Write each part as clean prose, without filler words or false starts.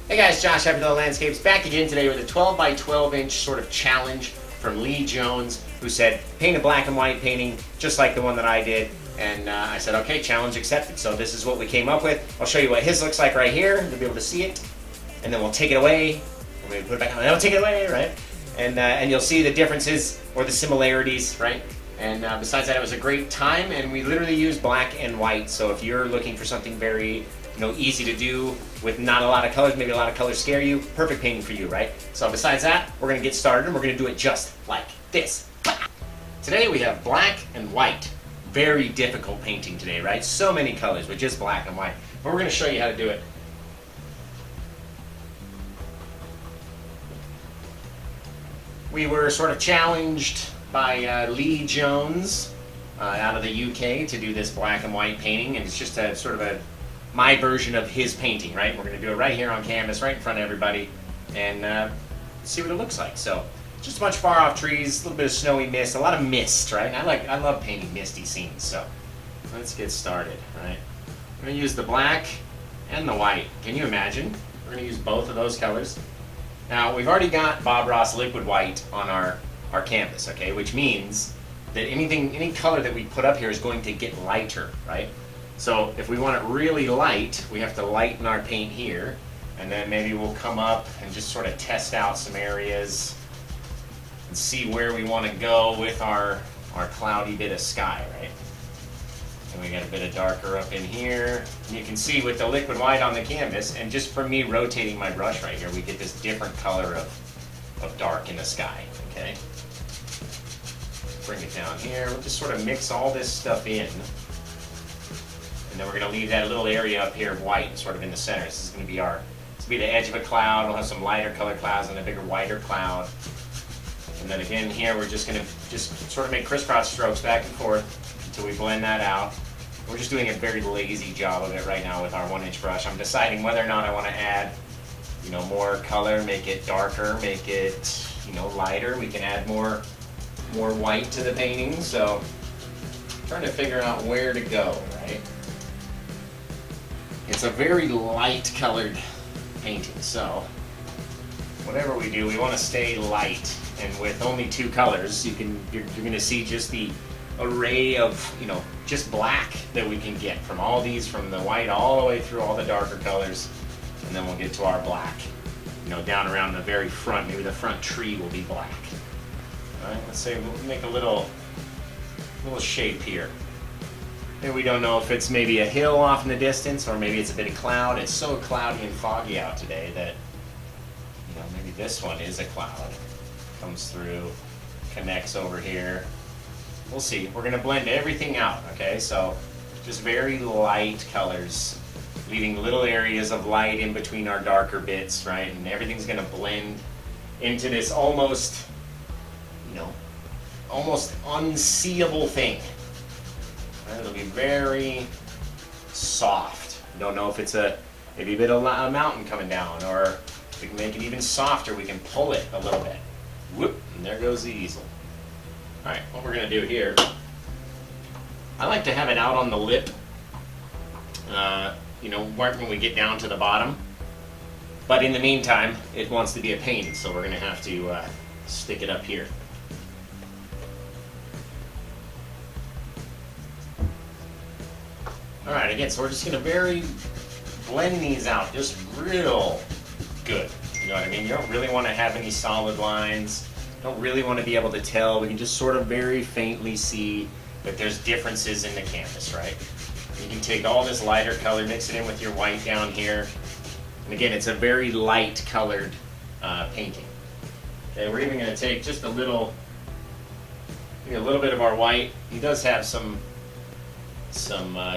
Hey guys, Josh, Happy Little Landscapes, back again today with a 12 by 12 inch sort of challenge from Lee Jones, who said paint a black and white painting just like the one that I did. And I said, okay, challenge accepted. So this is what we came up with. I'll show you what his looks like right here. You'll be able to see it. And then we'll take it away. Or maybe put it back on. And I'll take it away, right? And you'll see the differences or the similarities, right? And besides that, it was a great time. And we literally used black and white. So if you're looking for something very easy to do with not a lot of colors, maybe a lot of colors scare you, perfect painting for you, right? So besides that, we're gonna get started and we're gonna do it just like this. Today we have black and white. Very difficult painting today, right? So many colors with just black and white. But we're gonna show you how to do it. We were sort of challenged by Lee Jones out of the UK to do this black and white painting, and it's just a sort of my version of his painting, right? We're going to do it right here on canvas, right in front of everybody, and see what it looks like. So, just a bunch of far off trees, a little bit of snowy mist, a lot of mist, right? I love painting misty scenes, so let's get started, right? I'm going to use the black and the white. Can you imagine? We're going to use both of those colors. Now, we've already got Bob Ross liquid white on our canvas, okay? Which means that any color that we put up here is going to get lighter, right? So if we want it really light, we have to lighten our paint here, and then maybe we'll come up and just sort of test out some areas and see where we want to go with our cloudy bit of sky, right? And we got a bit of darker up in here. And you can see with the liquid white on the canvas, and just from me rotating my brush right here, we get this different color of dark in the sky, okay? Bring it down here. We'll just sort of mix all this stuff in. And then we're going to leave that little area up here of white sort of in the center. This is going to be the edge of a cloud. We'll have some lighter colored clouds and a bigger, whiter cloud. And then again here, we're just going to sort of make crisscross strokes back and forth until we blend that out. We're just doing a very lazy job of it right now with our 1-inch brush. I'm deciding whether or not I want to add, more color, make it darker, make it, lighter. We can add more white to the painting. So I'm trying to figure out where to go, right? It's a very light colored painting, so whatever we do, we want to stay light. And with only 2 colors, you're going to see just the array of, just black that we can get from all these, from the white all the way through all the darker colors. And then we'll get to our black, down around the very front. Maybe the front tree will be black. All right, let's say we'll make a little shape here. Maybe we don't know if it's maybe a hill off in the distance, or maybe it's a bit of cloud. It's so cloudy and foggy out today that, maybe this one is a cloud. Comes through, connects over here. We'll see. We're going to blend everything out, okay? So just very light colors, leaving little areas of light in between our darker bits, right? And everything's going to blend into this almost unseeable thing. It'll be very soft. Don't know if it's maybe a bit of a mountain coming down, or we can make it even softer. We can pull it a little bit. Whoop, and there goes the easel. All right, what we're gonna do here, I like to have it out on the lip, right when we get down to the bottom. But in the meantime, it wants to be a painting, so we're gonna have to stick it up here. All right, again, so we're just gonna blend these out just real good. You know what I mean? You don't really want to have any solid lines. Don't really want to be able to tell. We can just sort of very faintly see that there's differences in the canvas, right? You can take all this lighter color, mix it in with your white down here. And again, it's a very light colored painting. Okay, we're even gonna take just a little bit of our white. He does have some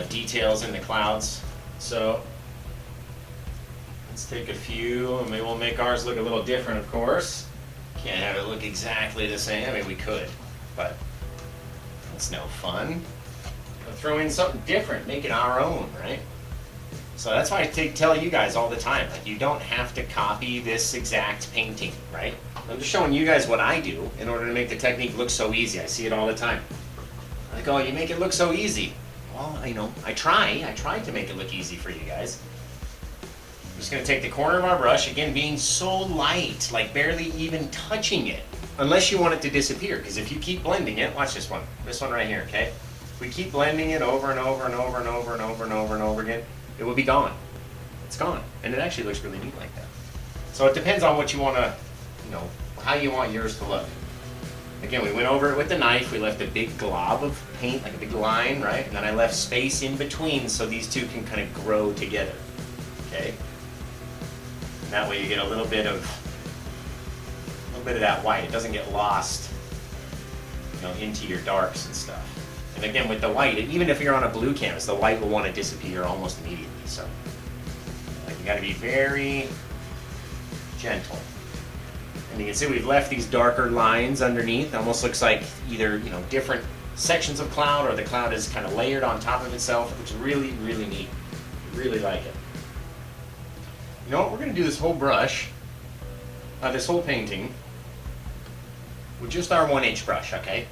details in the clouds, so let's take a few, and maybe we'll make ours look a little different, of course. Can't have it look exactly the same. I mean, we could, but that's no fun. We'll throw in something different, make it our own, right? So that's why I tell you guys all the time, like, you don't have to copy this exact painting, right? I'm just showing you guys what I do in order to make the technique look so easy. I see it all the time. Like, oh, you make it look so easy. Well, I try to make it look easy for you guys. Just going to take the corner of our brush, again being so light, like barely even touching it, unless you want it to disappear, because if you keep blending it, watch this one right here, okay? If we keep blending it over and over and over and over and over and over and over again, it will be gone. It's gone, and it actually looks really neat like that. So it depends on what you want to, how you want yours to look. Again, we went over it with the knife, we left a big glob of paint, like a big line, right? And then I left space in between so these two can kind of grow together, okay? And that way you get a little bit of that white. It doesn't get lost, into your darks and stuff. And again, with the white, even if you're on a blue canvas, the white will want to disappear almost immediately. So you got to be very gentle. And you can see we've left these darker lines underneath. It almost looks like either different sections of cloud, or the cloud is kind of layered on top of itself. It looks really, really neat. Really like it. You know what? We're going to do this whole brush, this whole painting, with just our 1-inch brush. Okay.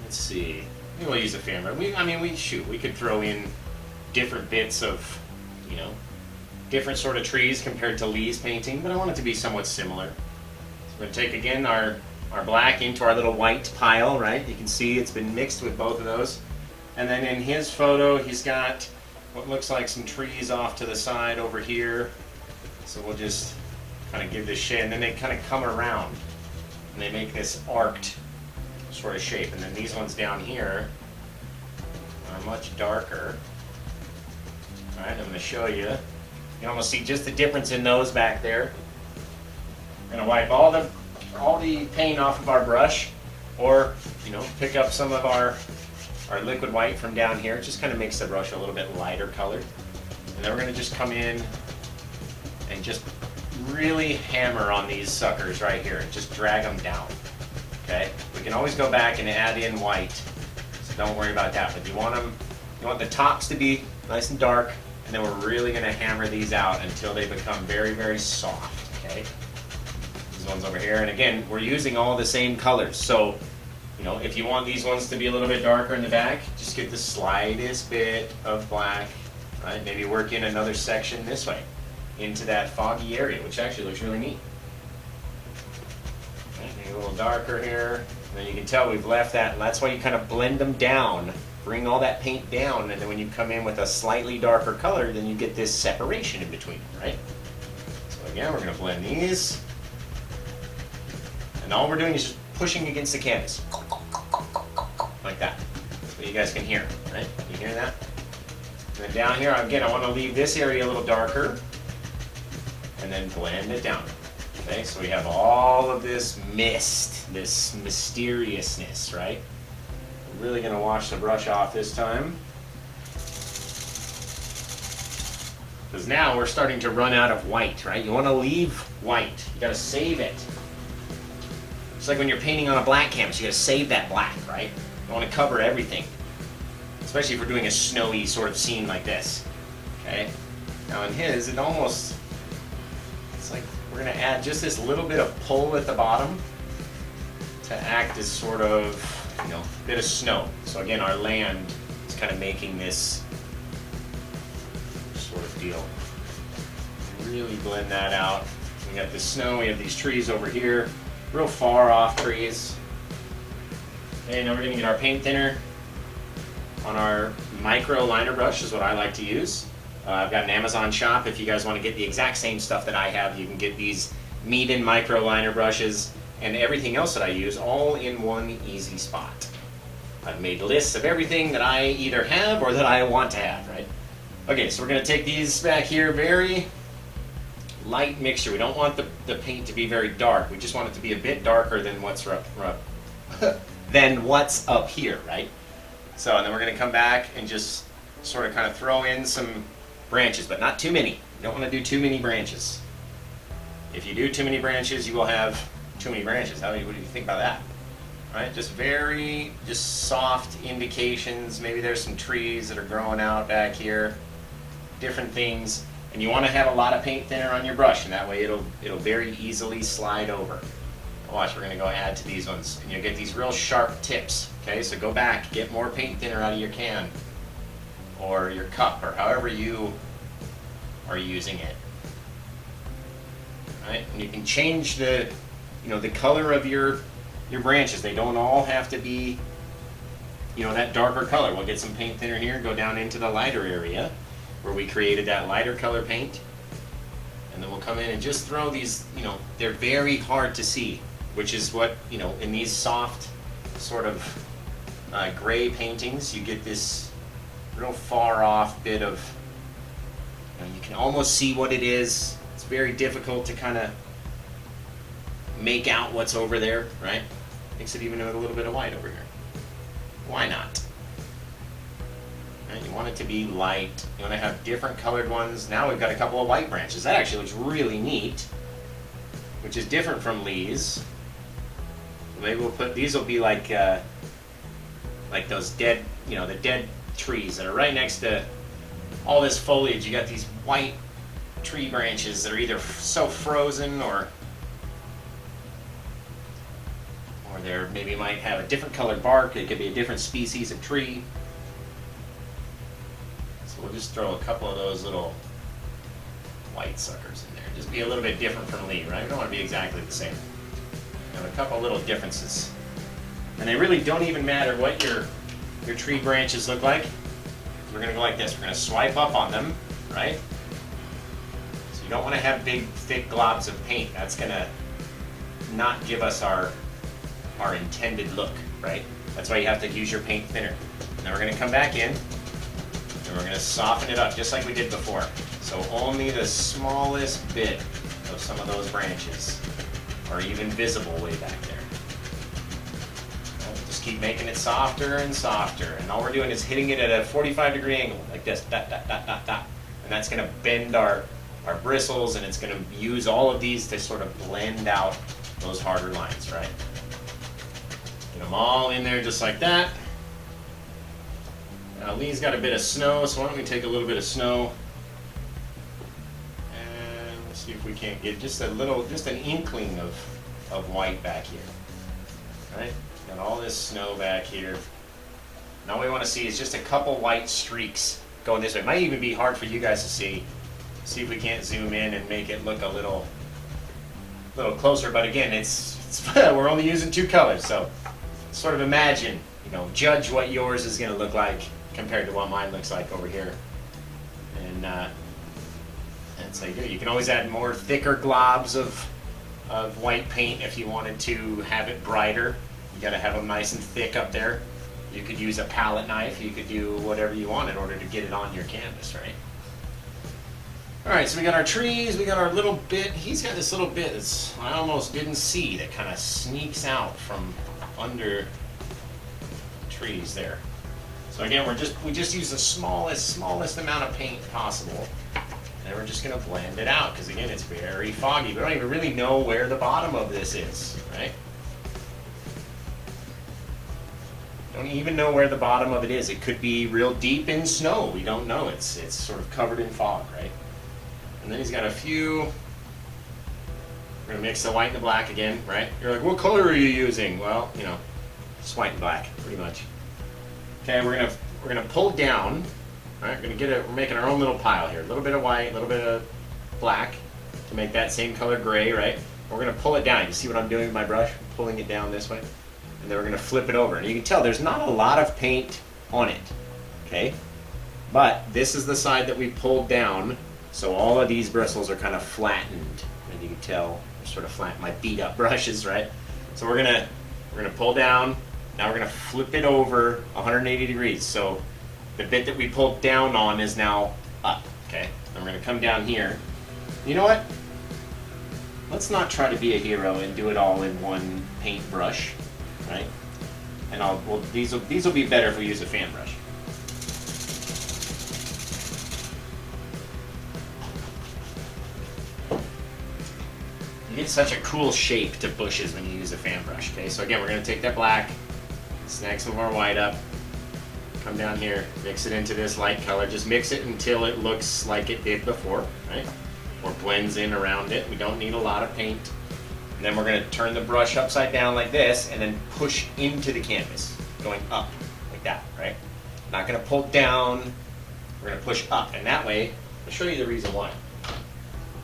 Let's see. Maybe we'll use a fan. We could throw in different bits of, different sort of trees compared to Lee's painting, but I want it to be somewhat similar. So we're going to take again our black into our little white pile, right? You can see it's been mixed with both of those. And then in his photo, he's got what looks like some trees off to the side over here. So we'll just kind of give this shade, and then they kind of come around and they make this arced sort of shape. And then these ones down here are much darker. All right, I'm going to show you. You can almost see just the difference in those back there. We're going to wipe all the paint off of our brush, or pick up some of our liquid white from down here. It just kind of makes the brush a little bit lighter colored. And then we're going to just come in and just really hammer on these suckers right here and just drag them down. Okay? We can always go back and add in white, so don't worry about that. But you want the tops to be nice and dark, and then we're really going to hammer these out until they become very, very soft, okay? These ones over here, and again, we're using all the same colors. So, if you want these ones to be a little bit darker in the back, just get the slightest bit of black, right? Maybe work in another section this way into that foggy area, which actually looks really neat. Okay, maybe a little darker here. And then you can tell we've left that, and that's why you kind of blend them down. Bring all that paint down, and then when you come in with a slightly darker color, then you get this separation in between, right? So again, we're going to blend these. And all we're doing is just pushing against the canvas. Like that. So you guys can hear, right? You hear that? And then down here, again, I want to leave this area a little darker, and then blend it down. Okay, so we have all of this mist, this mysteriousness, right? Really going to wash the brush off this time, because now we're starting to run out of white, right? You want to leave white. You got to save it. It's like when you're painting on a black canvas, you got to save that black, right? You want to cover everything, especially if we're doing a snowy sort of scene like this. Okay. Now in his, it's like we're going to add just this little bit of pull at the bottom to act as sort of bit of snow. So again, our land is kind of making this sort of deal. Really blend that out. We got the snow, we have these trees over here, real far off trees. Okay, now we're going to get our paint thinner on our micro liner brush, is what I like to use. I've got an Amazon shop. If you guys want to get the exact same stuff that I have, you can get these Meeden micro liner brushes and everything else that I use all in one easy spot. I've made lists of everything that I either have or that I want to have, right? Okay, so we're going to take these back here, very light mixture. We don't want the paint to be very dark. We just want it to be a bit darker than what's up here, right? So, and then we're going to come back and just sort of kind of throw in some branches, but not too many. You don't want to do too many branches. If you do too many branches, you will have too many branches. What do you think about that? Right? Just soft indications. Maybe there's some trees that are growing out back here. Different things. And you want to have a lot of paint thinner on your brush, and that way it'll very easily slide over. Watch, we're going to go add to these ones, and you'll get these real sharp tips. Okay, so go back, get more paint thinner out of your can, or your cup, or however you are using it. Right? And you can change the, the color of your branches. They don't all have to be, that darker color. We'll get some paint thinner here, go down into the lighter area where we created that lighter color paint. And then we'll come in and just throw these, they're very hard to see, which is what, in these soft sort of gray paintings, you get this real far off bit of, you can almost see what it is. It's very difficult to kind of make out what's over there, right? Mix it even with a little bit of white over here. Why not? Right? You want it to be light. You want to have different colored ones. Now we've got a couple of white branches. That actually looks really neat, which is different from Lee's. Maybe we'll put, these will be like those dead, the dead trees that are right next to all this foliage. You got these white tree branches that are either so frozen or they maybe might have a different colored bark. It could be a different species of tree. So we'll just throw a couple of those little white suckers in there. Just be a little bit different from Lee, right? We don't want to be exactly the same. A couple little differences. And they really don't even matter what your tree branches look like. We're going to go like this. We're going to swipe up on them, right? So you don't want to have big, thick globs of paint. That's going to not give us our intended look, right? That's why you have to use your paint thinner. And then we're going to come back in and we're going to soften it up just like we did before. So only the smallest bit of some of those branches are even visible way back there. Just keep making it softer and softer. And all we're doing is hitting it at a 45-degree angle, like this, dot, dot, dot, dot, dot. And that's going to bend our bristles, and it's going to use all of these to sort of blend out those harder lines, right? Get them all in there just like that. Now Lee's got a bit of snow, so why don't we take a little bit of snow. See if we can't get just an inkling of white back here. Right? Got all this snow back here. Now what we want to see is just a couple white streaks going this way. It might even be hard for you guys to see. See if we can't zoom in and make it look a little closer. But again, it's we're only using two colors, so sort of imagine, judge what yours is going to look like compared to what mine looks like over here. And so you can always add more thicker globs of white paint if you wanted to have it brighter. You got to have them nice and thick up there. You could use a palette knife. You could do whatever you want in order to get it on your canvas, right? All right, so we got our trees. We got our little bit. He's got this little bit that I almost didn't see that kind of sneaks out from under the trees there. So again, we just use the smallest amount of paint possible. And we're just going to blend it out because, again, it's very foggy. We don't even really know where the bottom of this is, right? Don't even know where the bottom of it is. It could be real deep in snow. We don't know. It's sort of covered in fog, right? And then he's got a few. We're going to mix the white and the black again, right? You're like, what color are you using? Well, just white and black, pretty much. Okay, we're gonna pull down. All right, we're making our own little pile here. A little bit of white, a little bit of black to make that same color gray, right? We're gonna pull it down. You see what I'm doing with my brush? Pulling it down this way. And then we're gonna flip it over. And you can tell there's not a lot of paint on it, okay? But this is the side that we pulled down, so all of these bristles are kind of flattened. And you can tell they're sort of flat, my beat up brushes, right? So we're gonna pull down. Now we're gonna flip it over 180 degrees. So the bit that we pulled down on is now up, okay? And we're gonna come down here. You know what? Let's not try to be a hero and do it all in one paintbrush, right? And these will be better if we use a fan brush. You get such a cool shape to bushes when you use a fan brush, okay? So again, we're gonna take that black, snag some of our white up, come down here, mix it into this light color. Just mix it until it looks like it did before, right? Or blends in around it. We don't need a lot of paint. And then we're going to turn the brush upside down like this and then push into the canvas, going up like that, right? Not going to pull down. We're going to push up, and that way I'll show you the reason why.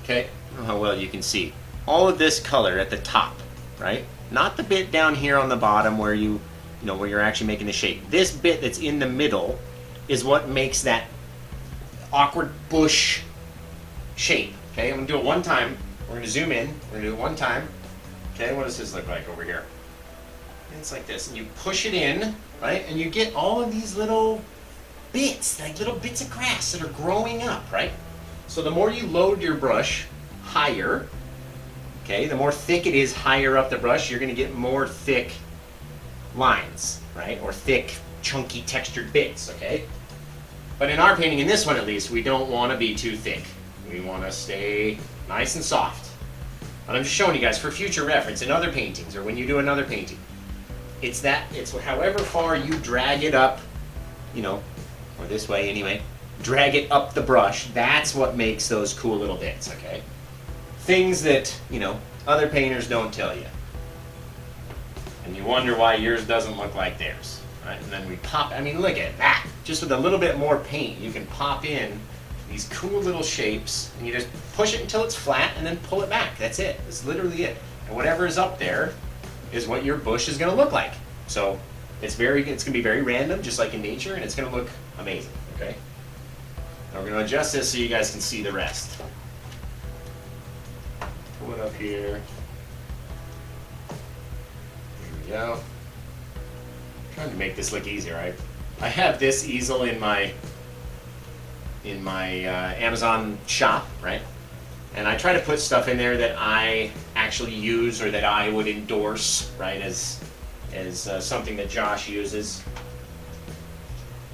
Okay, I don't know how well you can see. All of this color at the top, right? Not the bit down here on the bottom where where you're actually making the shape. This bit that's in the middle is what makes that awkward bush shape. Okay, I'm gonna do it one time. We're gonna zoom in. We're gonna do it one time. Okay, what does this look like over here? It's like this, and you push it in, right? And you get all of these little bits, like little bits of grass that are growing up, right? So the more you load your brush higher, okay, the more thick it is higher up the brush, you're gonna get more thick lines, right? Or thick, chunky, textured bits, okay? But in our painting, in this one at least, we don't want to be too thick. We want to stay nice and soft. And I'm just showing you guys for future reference in other paintings or when you do another painting. It's however far you drag it up, or this way anyway, drag it up the brush, that's what makes those cool little bits, okay? Things that, other painters don't tell you. And you wonder why yours doesn't look like theirs, right? And then we pop, look at that. Just with a little bit more paint, you can pop in these cool little shapes, and you just push it until it's flat, and then pull it back. That's it. That's literally it. And whatever is up there is what your bush is going to look like. So it's going to be very random, just like in nature, and it's going to look amazing. Okay. Now we're going to adjust this so you guys can see the rest. Pull it up here. There we go. I'm trying to make this look easier. I have this easel in my Amazon shop, right? And I try to put stuff in there that I actually use or that I would endorse, right, as something that Josh uses.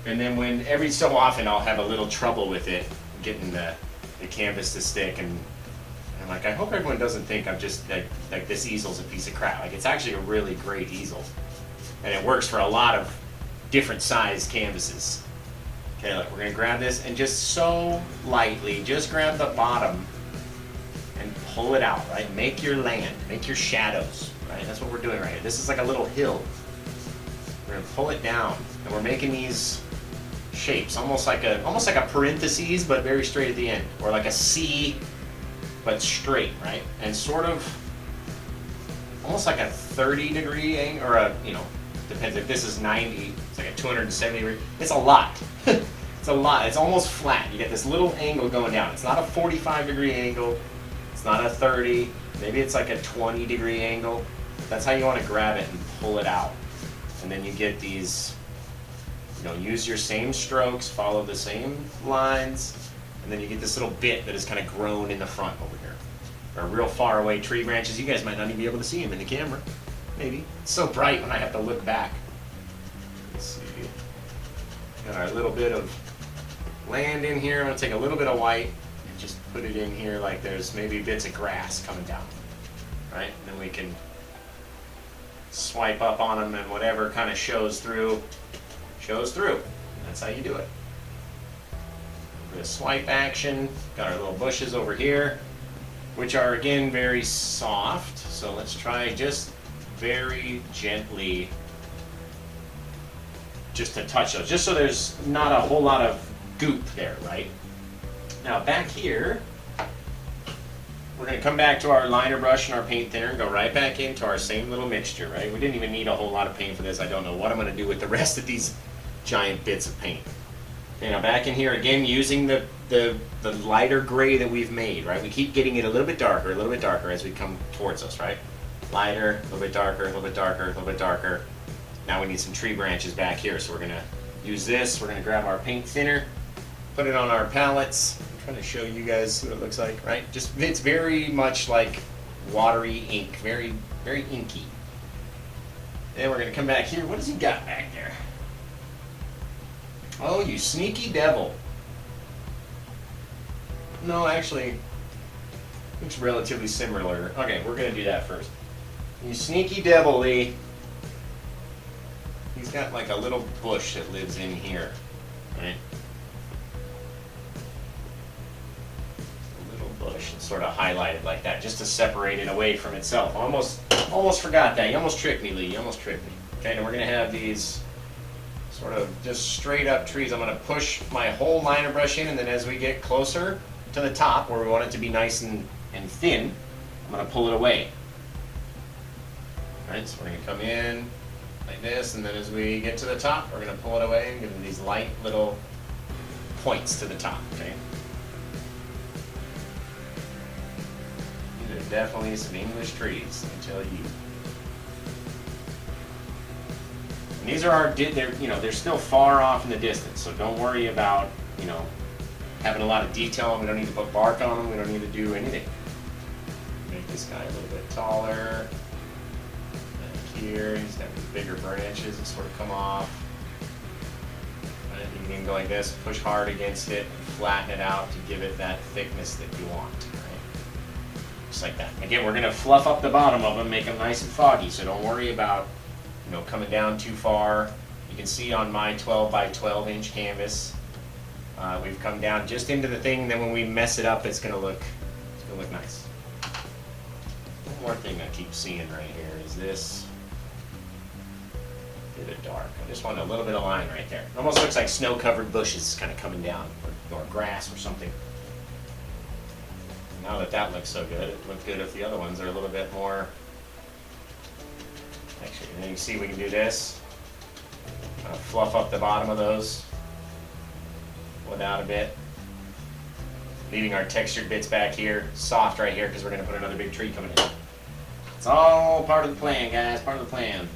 And then when every so often I'll have a little trouble with it, getting the canvas to stick, and I'm like, I hope everyone doesn't think I'm just like this easel's a piece of crap. Like, it's actually a really great easel, and it works for a lot of different size canvases. Okay, look, we're gonna grab this and just so lightly, just grab the bottom and pull it out, right? Make your land, make your shadows, right? That's what we're doing right here. This is like a little hill. We're gonna pull it down, and we're making these shapes, almost like a parentheses, but very straight at the end, or like a C, but straight, right? And sort of almost like a 30-degree angle, or depends if this is 90, it's like a 270 degree. It's a lot. It's a lot. It's almost flat. You get this little angle going down. It's not a 45-degree angle. It's not a 30. Maybe it's like a 20-degree angle. That's how you want to grab it and pull it out. And then you get these, use your same strokes, follow the same lines, and then you get this little bit that is kind of grown in the front over here. Or real far away tree branches. You guys might not even be able to see them in the camera. Maybe. It's so bright when I have to look back. Let's see. Got our little bit of land in here. I'm going to take a little bit of white and just put it in here like there's maybe bits of grass coming down. Right? And then we can swipe up on them, and whatever kind of shows through, shows through. That's how you do it. The swipe action. Got our little bushes over here, which are again very soft. So let's try just very gently just to touch those, just so there's not a whole lot of goop there, right? Now back here, we're going to come back to our liner brush and our paint thinner and go right back into our same little mixture, right? We didn't even need a whole lot of paint for this. I don't know what I'm going to do with the rest of these giant bits of paint. Okay, now back in here again, using the lighter gray that we've made, right? We keep getting it a little bit darker as we come towards us, right? Lighter, a little bit darker, a little bit darker, a little bit darker. Now we need some tree branches back here, so we're going to use this. We're going to grab our paint thinner, put it on our palettes. I'm trying to show you guys what it looks like, right? Just, it's very much like watery ink, very, very inky. Then we're going to come back here. What does he got back there? Oh, you sneaky devil. No, actually, looks relatively similar. Okay, we're going to do that first. You sneaky devil, Lee. He's got like a little bush that lives in here, right? A little bush. It's sort of highlighted like that, just to separate it away from itself. Almost forgot that. You almost tricked me, Lee. You almost tricked me. Okay, and we're going to have these sort of just straight up trees. I'm going to push my whole liner brush in, and then as we get closer to the top where we want it to be nice and thin, I'm going to pull it away. Alright, so we're going to come in like this, and then as we get to the top, we're going to pull it away and give them these light little points to the top. Okay. These are definitely some English trees, let me tell you. And these are our, they're still far off in the distance, so don't worry about, having a lot of detail. We don't need to put bark on them. We don't need to do anything. Make this guy a little bit taller. Back here, he's got these bigger branches that sort of come off. Right, you can go like this, push hard against it, and flatten it out to give it that thickness that you want. Right? Just like that. Again, we're going to fluff up the bottom of them, make them nice and foggy, so don't worry about coming down too far. You can see on my 12 by 12 inch canvas, we've come down just into the thing, and then when we mess it up, it's gonna look nice. One more thing I keep seeing right here is this bit of dark. I just want a little bit of line right there. It almost looks like snow-covered bushes kind of coming down, or grass or something. Now that looks so good, it looked good if the other ones are a little bit more. Actually, and then you see we can do this. Fluff up the bottom of those. Without a bit. Leaving our textured bits back here, soft right here, because we're going to put another big tree coming in. It's all part of the plan, guys, part of the plan.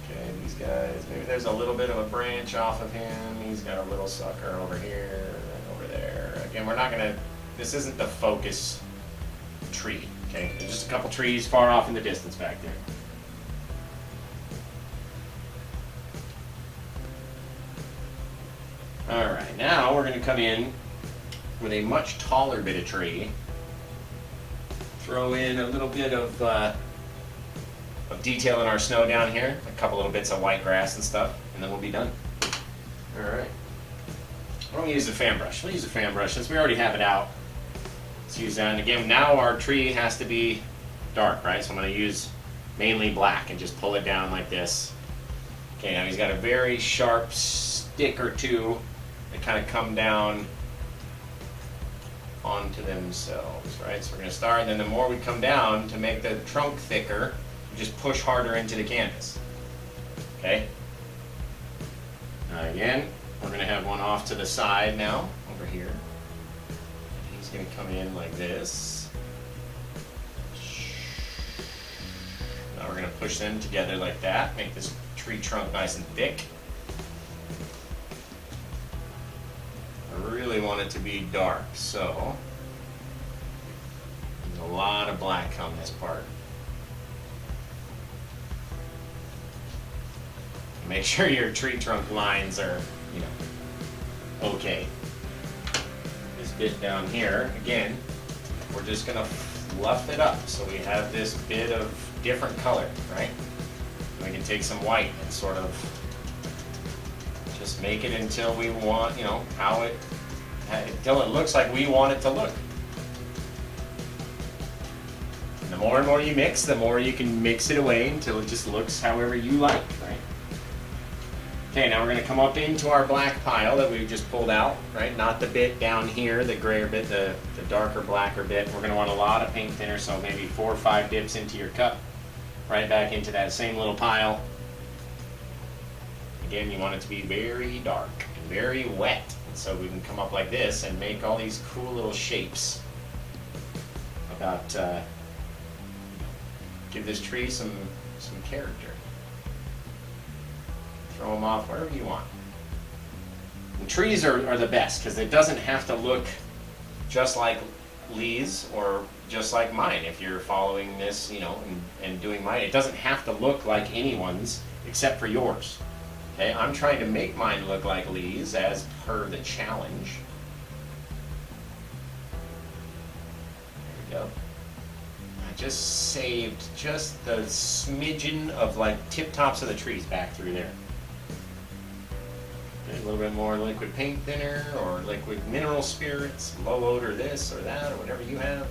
Okay, these guys, maybe there's a little bit of a branch off of him. He's got a little sucker over here and over there. Again, we're not going to, this isn't the focus tree, okay? There's just a couple trees far off in the distance back there. Alright, now we're going to come in with a much taller bit of tree. Throw in a little bit of detail in our snow down here, a couple little bits of white grass and stuff, and then we'll be done. Alright. We're going to use a fan brush. We'll use a fan brush since we already have it out. Let's use that. And again, now our tree has to be dark, right? So I'm going to use mainly black and just pull it down like this. Okay, now he's got a very sharp stick or two that kind of come down onto themselves, right? So we're going to start, and then the more we come down to make the trunk thicker, we just push harder into the canvas. Okay? Again, we're going to have one off to the side now, over here. And he's going to come in like this. Now we're going to push them together like that, make this tree trunk nice and thick. I really want it to be dark, so there's a lot of black on this part. Make sure your tree trunk lines are, okay. This bit down here, again, we're just going to fluff it up so we have this bit of different color, right? We can take some white and sort of just make it until we want, until it looks like we want it to look. And the more and more you mix, the more you can mix it away until it just looks however you like, right? Okay, now we're going to come up into our black pile that we've just pulled out, right? Not the bit down here, the grayer bit, the darker, blacker bit. We're going to want a lot of paint thinner, so maybe 4 or 5 dips into your cup, right back into that same little pile. Again, you want it to be very dark and very wet, and so we can come up like this and make all these cool little shapes about give this tree some character. Throw them off wherever you want. And trees are the best because it doesn't have to look just like Lee's or just like mine. If you're following this, and doing mine, it doesn't have to look like anyone's except for yours. Okay, I'm trying to make mine look like Lee's as per the challenge. There we go. I just saved just the smidgen of tip tops of the trees back through there. Okay, a little bit more liquid paint thinner or liquid mineral spirits, low odor this or that or whatever you have.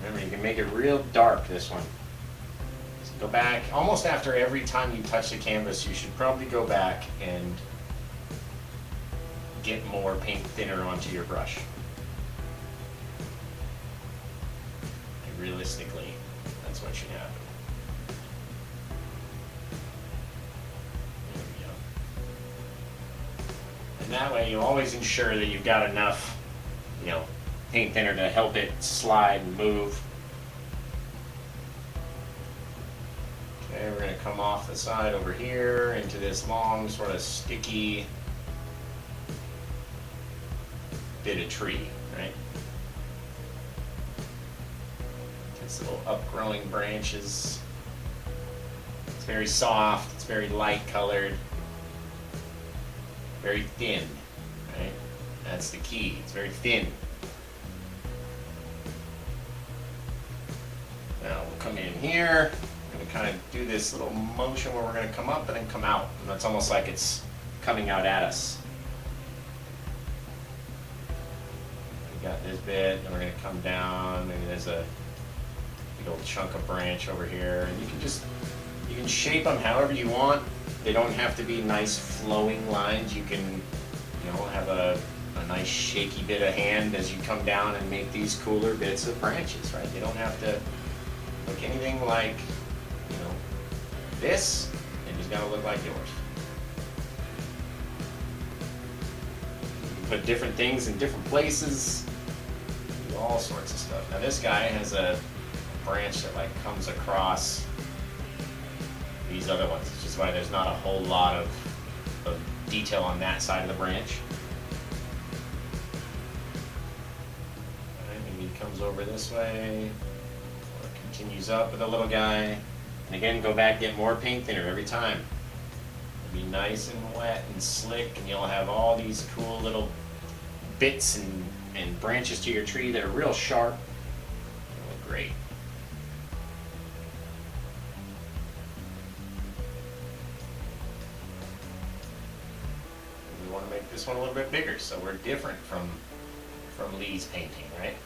Remember, you can make it real dark, this one. Go back, almost after every time you touch the canvas, you should probably go back and get more paint thinner onto your brush. Realistically, that's what should happen. There we go. And that way you always ensure that you've got enough, paint thinner to help it slide and move. Okay, we're going to come off the side over here into this long, sort of sticky bit of tree, right? These little upgrowing branches. It's very soft, it's very light colored, very thin, right? That's the key, it's very thin. Now we'll come in here, we're going to kind of do this little motion where we're going to come up and then come out. And that's almost like it's coming out at us. We got this bit, and we're going to come down, maybe there's a big old chunk of branch over here, and you can shape them however you want. They don't have to be nice flowing lines. You can, have a nice shaky bit of hand as you come down and make these cooler bits of branches, right? They don't have to look anything like, this. They just gotta look like yours. You can put different things in different places, do all sorts of stuff. Now this guy has a branch that comes across these other ones, which is why there's not a whole lot of detail on that side of the branch. Alright, maybe he comes over this way, or continues up with a little guy. And again, go back, get more paint thinner every time. It'll be nice and wet and slick, and you'll have all these cool little bits and branches to your tree that are real sharp. They'll look great. We want to make this one a little bit bigger, so we're different from Lee's painting, right?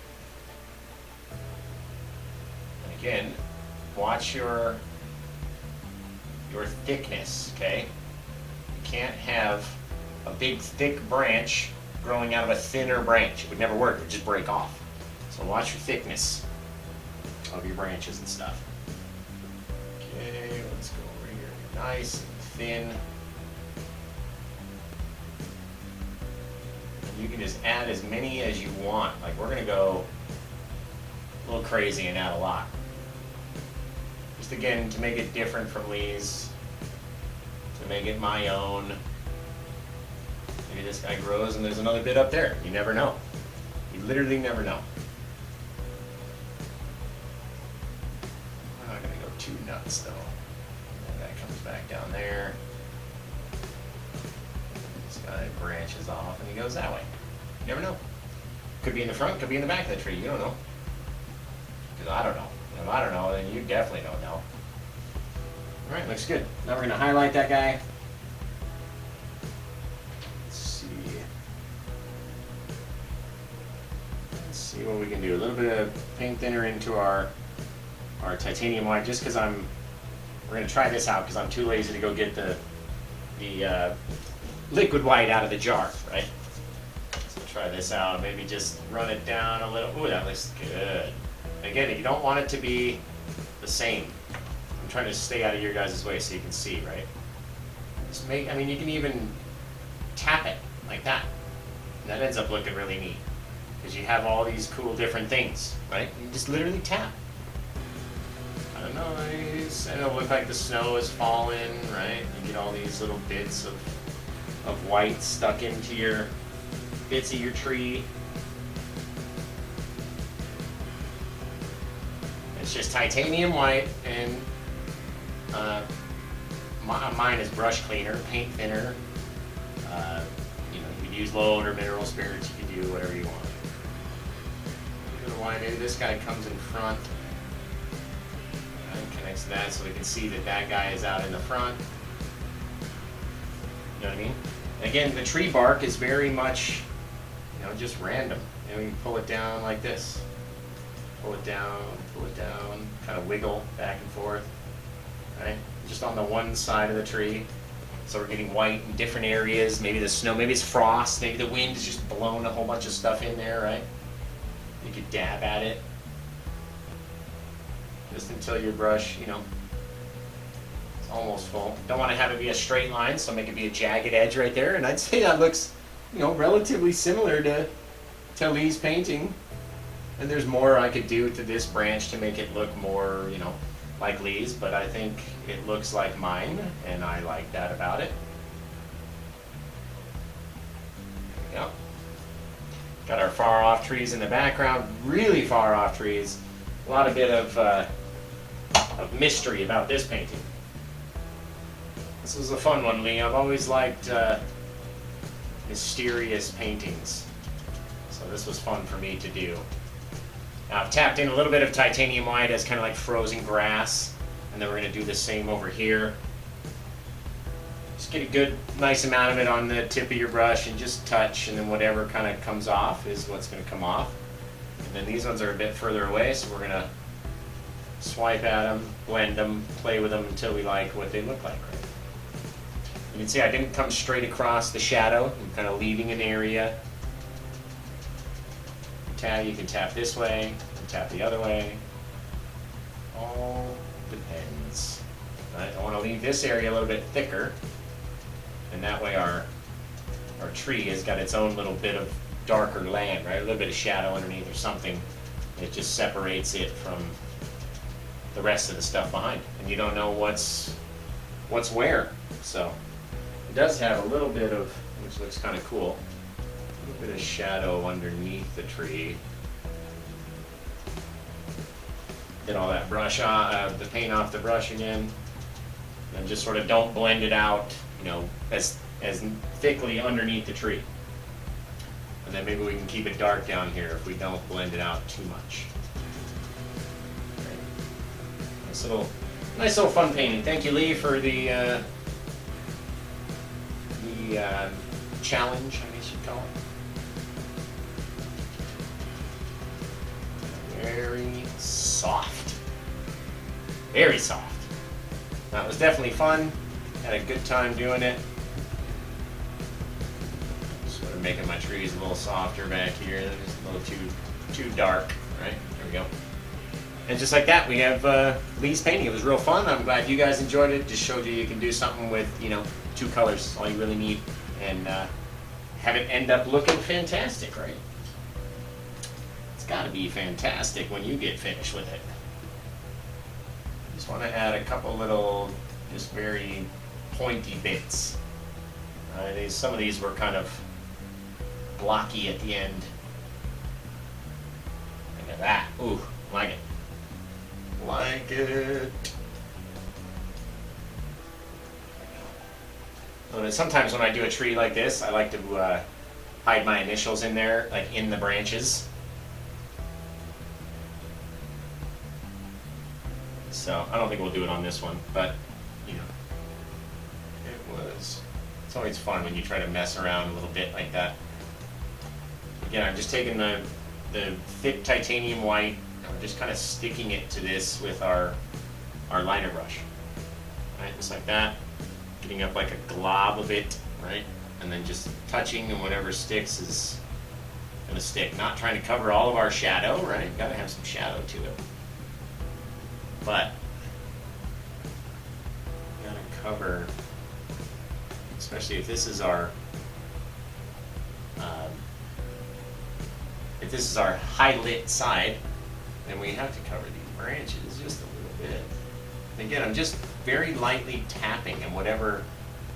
And again, watch your thickness, okay? You can't have a big thick branch growing out of a thinner branch. It would never work, it would just break off. So watch your thickness of your branches and stuff. Okay, let's go over here. Nice and thin. And you can just add as many as you want. Like, we're gonna go a little crazy and add a lot. Just again, to make it different from Lee's, to make it my own. Maybe this guy grows and there's another bit up there. You never know. You literally never know. I'm not going to go too nuts though. That guy comes back down there. This guy branches off and he goes that way. You never know. Could be in the front, could be in the back of the tree. You don't know. Because I don't know. If I don't know, then you definitely don't know. Alright, looks good. Now we're going to highlight that guy. Let's see what we can do. A little bit of paint thinner into our titanium white, just because we're going to try this out because I'm too lazy to go get the liquid white out of the jar, right? So try this out. Maybe just run it down a little. Ooh, that looks good. Again, you don't want it to be the same. I'm trying to stay out of your guys' way so you can see, right? Just you can even tap it like that. And that ends up looking really neat. Because you have all these cool different things, right? You just literally tap. Kind of nice. And it'll look like the snow is falling, right? You get all these little bits of white stuck into your bits of your tree. It's just titanium white, and mine is brush cleaner, paint thinner. You can use low odor mineral spirits. You can do whatever you want. A little white. Maybe this guy comes in front and connects to that, so we can see that guy is out in the front. You know what I mean? And again, the tree bark is very much, just random. And we can pull it down like this. Pull it down, kind of wiggle back and forth. right? Just on the one side of the tree. So we're getting white in different areas. Maybe the snow, maybe it's frost, maybe the wind is just blowing a whole bunch of stuff in there, right? You could dab at it. Just until your brush, you know, it's almost full. Don't want to have it be a straight line, so make it be a jagged edge right there. And I'd say that looks, you know, relatively similar to Lee's painting. And there's more I could do to this branch to make it look more, you know, like Lee's, but I think it looks like mine, and I like that about it. There we go. Got our far off trees in the background, really far off trees. A lot of bit of mystery about this painting. This was a fun one, Lee. I've always liked mysterious paintings, so this was fun for me to do. Now I've tapped in a little bit of titanium white as kind of like frozen grass, and then we're going to do the same over here. Just get a good, nice amount of it on the tip of your brush and just touch, and then whatever kind of comes off is what's going to come off. And then these ones are a bit further away, so we're going to swipe at them, blend them, play with them until we like what they look like. Right? You can see I didn't come straight across the shadow. I'm kind of leaving an area. You can tap this way, you can tap the other way. All depends. Right? I want to leave this area a little bit thicker, and that way our tree has got its own little bit of darker land, right? A little bit of shadow underneath or something. It just separates it from the rest of the stuff behind, and you don't know what's where. So it does have a little bit of, which looks kind of cool. A little bit of shadow underneath the tree. Get all that brush on, the paint off the brush again, and just sort of don't blend it out, you know, as thickly underneath the tree. And then maybe we can keep it dark down here if we don't blend it out too much. Right. Nice little fun painting. Thank you, Lee, for the challenge, I guess you'd call it. Very soft. Very soft. That was definitely fun. Had a good time doing it. Sort of making my trees a little softer back here. They're just a little too dark. Right? There we go. And just like that, we have Lee's painting. It was real fun. I'm glad you guys enjoyed it. Just showed you can do something with, you know, 2 colors. All you really need. And have it end up looking fantastic, right? It's got to be fantastic when you get finished with it. Just want to add a couple little, just very pointy bits. Some of these were kind of blocky at the end. Look at that. Ooh, like it. Like it. And sometimes when I do a tree like this, I like to hide my initials in there, like in the branches. So I don't think we'll do it on this one, but you know, it's always fun when you try to mess around a little bit like that. Again, I'm just taking the thick titanium white, and we're just kind of sticking it to this with our liner brush. Right, just like that. Getting up like a glob of it, right? And then just touching, and whatever sticks is gonna stick. Not trying to cover all of our shadow, right? Gotta have some shadow to it. But gotta cover, especially if this is our high lit side, then we have to cover these branches just a little bit. And again, I'm just very lightly tapping, and whatever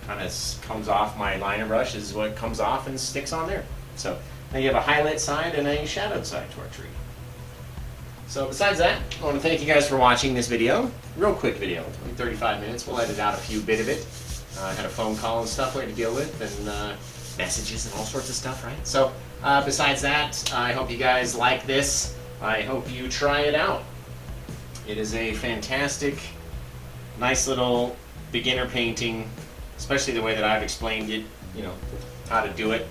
kind of comes off my liner brush is what comes off and sticks on there. So now you have a high lit side and a shadowed side to our tree. So besides that, I want to thank you guys for watching this video. Real quick video, only 35 minutes. We'll edit out a few bit of it. I had a phone call and stuff we had to deal with, and messages and all sorts of stuff, right? So besides that, I hope you guys like this. I hope you try it out. It is a fantastic, nice little beginner painting, especially the way that I've explained it, you know, how to do it.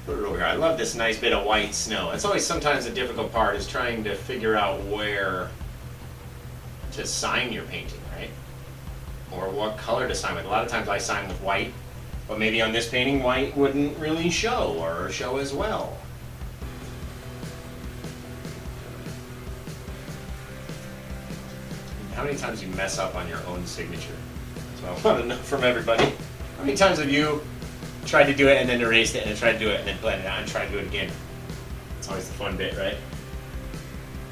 Put it over here. I love this nice bit of white snow. It's always sometimes the difficult part is trying to figure out where to sign your painting, right? Or what color to sign with. A lot of times I sign with white, but maybe on this painting white wouldn't really show or show as well. How many times you mess up on your own signature? So I want to know from everybody. How many times have you tried to do it and then erased it, and then tried to do it and then blended it out and tried to do it again? It's always the fun bit, right?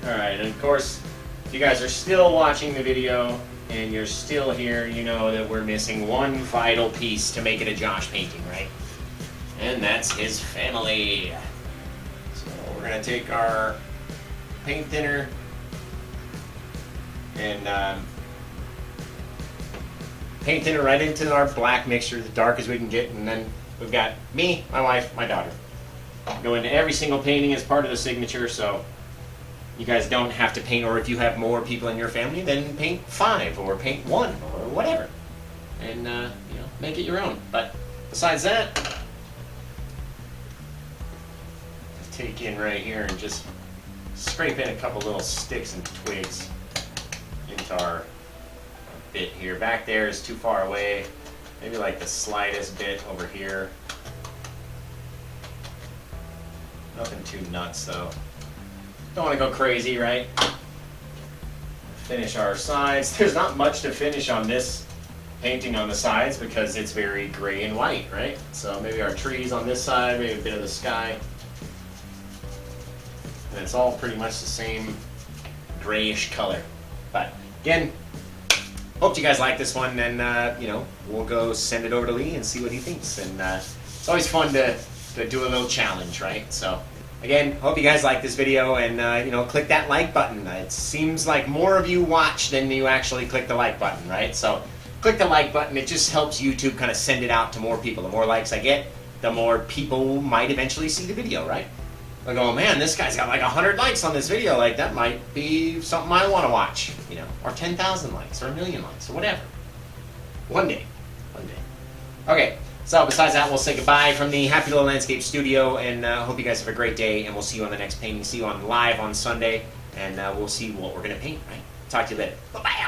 Alright, and of course, if you guys are still watching the video and you're still here, you know that we're missing one vital piece to make it a Josh painting, right? And that's his family. So we're going to take our paint thinner and paint thinner right into our black mixture, the dark as we can get, and then we've got me, my wife, my daughter. Go into every single painting as part of the signature, so you guys don't have to paint, or if you have more people in your family, then paint 5 or paint 1 or whatever, and make it your own. But besides that, take in right here and just scrape in a couple little sticks and twigs into our bit here. Back there is too far away. Maybe like the slightest bit over here. Nothing too nuts though. Don't want to go crazy, right? Finish our sides. There's not much to finish on this painting on the sides because it's very gray and white, right? So maybe our trees on this side, maybe a bit of the sky. And it's all pretty much the same grayish color. But again, hope you guys like this one, and we'll go send it over to Lee and see what he thinks. And it's always fun to do a little challenge, right? So again, hope you guys like this video, and click that like button. It seems like more of you watch than you actually click the like button, right? So click the like button. It just helps YouTube kind of send it out to more people. The more likes I get, the more people might eventually see the video, right? I go, man, this guy's got like 100 likes on this video. Like, that might be something I want to watch, or 10,000 likes, or 1 million likes, or whatever. One day. Okay, so besides that, we'll say goodbye from the Happy Little Landscape Studio, and hope you guys have a great day, and we'll see you on the next painting. See you on live on Sunday, and we'll see what we're going to paint, right? Talk to you later. Bye-bye.